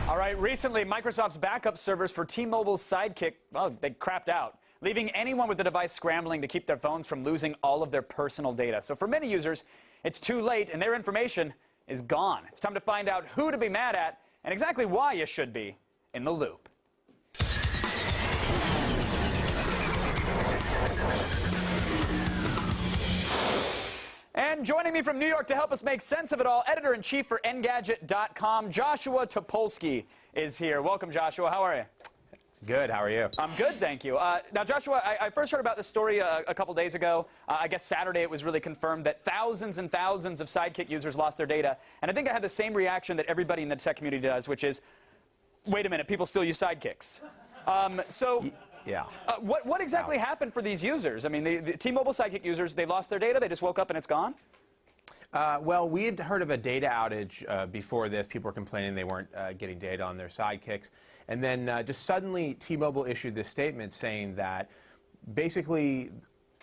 All right, recently, Microsoft's backup servers for T-Mobile's Sidekick, well, they crapped out, leaving anyone with the device scrambling to keep their phones from losing all of their personal data. So for many users, it's too late and their information is gone. It's time to find out who to be mad at and exactly why you should be in the loop. And joining me from New York to help us make sense of it all, editor-in-chief for Engadget.com, Joshua Topolsky is here. Welcome, Joshua. How are you? Good. How are you? I'm good, thank you. Now, Joshua, I first heard about this story a couple days ago. I guess Saturday it was really confirmed that thousands and thousands of Sidekick users lost their data. And I think I had the same reaction that everybody in the tech community does, which is, wait a minute, people still use Sidekicks. Yeah. What exactly happened for these users? I mean, the T-Mobile Sidekick users, they lost their data, they just woke up and it's gone? Well, we had heard of a data outage before this. People were complaining they weren't getting data on their Sidekicks. And then just suddenly, T-Mobile issued this statement saying that basically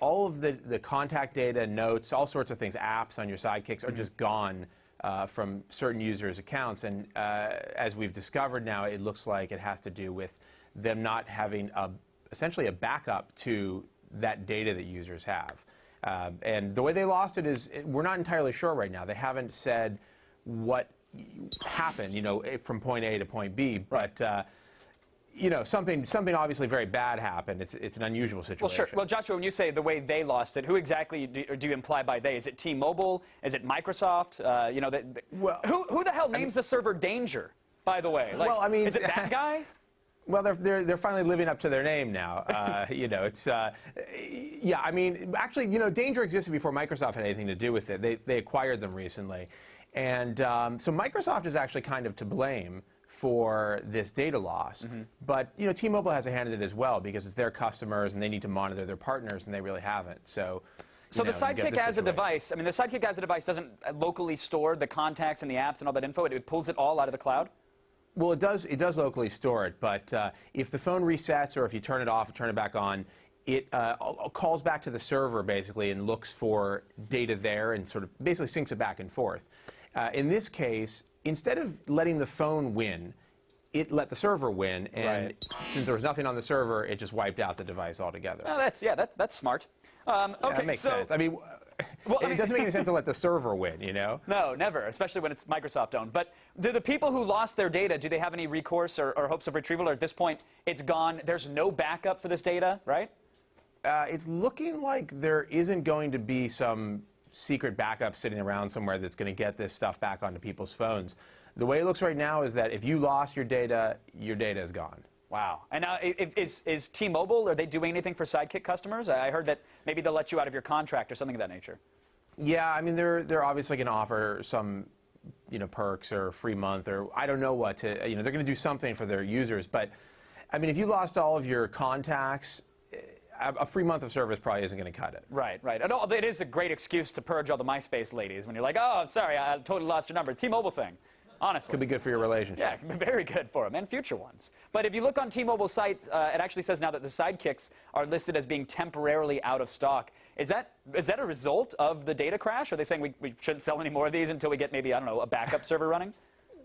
all of the contact data, notes, all sorts of things, apps on your Sidekicks are just gone from certain users' accounts. And as we've discovered now, it looks like it has to do with them not having essentially a backup to that data that users have. And the way they lost it is, we're not entirely sure right now. They haven't said what happened, you know, from point A to point B, but you know, something obviously very bad happened. It's an unusual situation. Well, sure. Well, Joshua, when you say the way they lost it, who exactly do you imply by they? Is it T-Mobile? Is it Microsoft? You know, well, who the hell names the server Danger, by the way? Like, well, I mean, is it that guy? Well, they're finally living up to their name now. You know, it's yeah. I mean, actually, you know, Danger existed before Microsoft had anything to do with it. They acquired them recently, and so Microsoft is actually kind of to blame for this data loss. But you know, T-Mobile has a hand in it as well because it's their customers and they need to monitor their partners, and they really haven't. So. So the Sidekick as a device, I mean, the Sidekick as a device doesn't locally store the contacts and the apps and all that info. It pulls it all out of the cloud. Well, it does locally store it, but if the phone resets or if you turn it off and turn it back on, it calls back to the server basically and looks for data there and sort of basically syncs it back and forth. In this case, instead of letting the phone win, it let the server win, and since there was nothing on the server, it just wiped out the device altogether. Oh, that's smart. Okay, yeah, that makes sense. I mean, well, it doesn't make any sense to let the server win, you know? No, never, especially when it's Microsoft-owned. But do the people who lost their data, do they have any recourse or hopes of retrieval? Or at this point, it's gone, there's no backup for this data, right? It's looking like there isn't going to be some secret backup sitting around somewhere that's going to get this stuff back onto people's phones. The way it looks right now is that if you lost your data is gone. Wow. And now, is T-Mobile, are they doing anything for Sidekick customers? I heard that maybe they'll let you out of your contract or something of that nature. Yeah, I mean, they're obviously going to offer some, you know, perks or free month or I don't know what to, you know, they're going to do something for their users. But, I mean, if you lost all of your contacts, a free month of service probably isn't going to cut it. Right, right. It is a great excuse to purge all the MySpace ladies when you're like, oh, sorry, I totally lost your number. T-Mobile thing. Honestly. Could be good for your relationship. Yeah, it could be very good for them, and future ones. But if you look on T-Mobile sites, it actually says now that the Sidekicks are listed as being temporarily out of stock. Is that a result of the data crash? Are they saying we shouldn't sell any more of these until we get maybe, I don't know, a backup server running?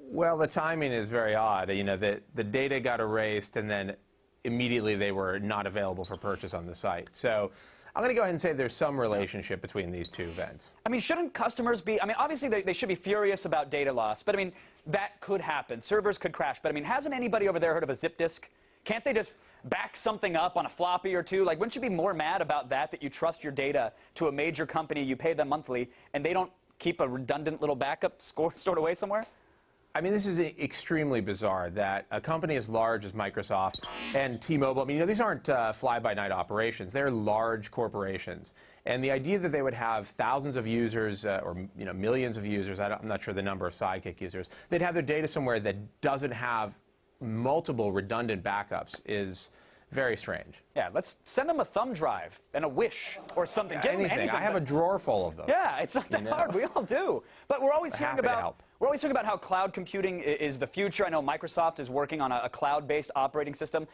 Well, the timing is very odd. You know, the data got erased, and then immediately they were not available for purchase on the site. So I'm going to go ahead and say there's some relationship between these two events. I mean, shouldn't customers be, I mean, obviously they should be furious about data loss, but I mean, that could happen. Servers could crash, but I mean, hasn't anybody over there heard of a zip disk? Can't they just back something up on a floppy or two? Like, wouldn't you be more mad about that you trust your data to a major company, you pay them monthly, and they don't keep a redundant little backup stored away somewhere? I mean, this is extremely bizarre that a company as large as Microsoft and T-Mobile, I mean, you know, these aren't fly-by-night operations. They're large corporations. And the idea that they would have thousands of users or, you know, millions of users, I'm not sure the number of Sidekick users, they'd have their data somewhere that doesn't have multiple redundant backups is very strange. Yeah, let's send them a thumb drive and a Wish or something. Yeah, Get them anything. I have a drawer full of them. Yeah, it's not that hard. We all do. But we're always hearing about how cloud computing is the future. I know Microsoft is working on a cloud-based operating system.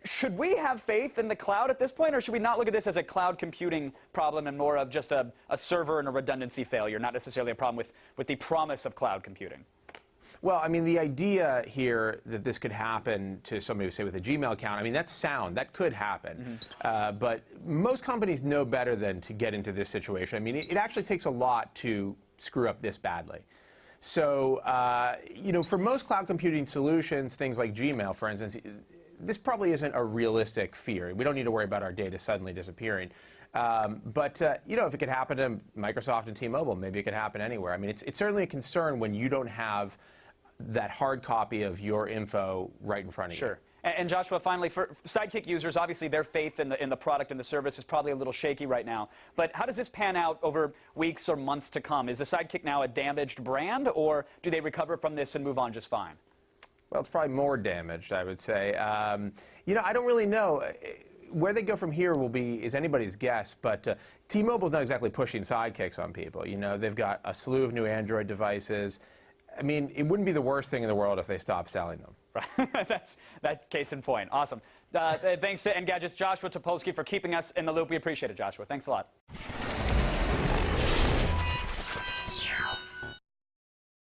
Should we have faith in the cloud at this point, or should we not look at this as a cloud computing problem and more of just a server and a redundancy failure, not necessarily a problem with the promise of cloud computing? Well, I mean, the idea here that this could happen to somebody, say, with a Gmail account, I mean, that's sound. That could happen. But most companies know better than to get into this situation. I mean, it actually takes a lot to screw up this badly. So, you know, for most cloud computing solutions, things like Gmail, for instance, this probably isn't a realistic fear. We don't need to worry about our data suddenly disappearing. But you know, if it could happen to Microsoft and T-Mobile, maybe it could happen anywhere. I mean, it's certainly a concern when you don't have that hard copy of your info right in front of you. Sure. And Joshua, finally, for Sidekick users, obviously their faith in the product and the service is probably a little shaky right now. But how does this pan out over weeks or months to come? Is the Sidekick now a damaged brand, or do they recover from this and move on just fine? Well, it's probably more damaged, I would say. You know, I don't really know. Where they go from here is anybody's guess, but T-Mobile's not exactly pushing Sidekicks on people. You know, they've got a slew of new Android devices. I mean, it wouldn't be the worst thing in the world if they stopped selling them. Right. That's case in point. Awesome. Thanks to Engadget's Joshua Topolsky for keeping us in the loop. We appreciate it, Joshua. Thanks a lot.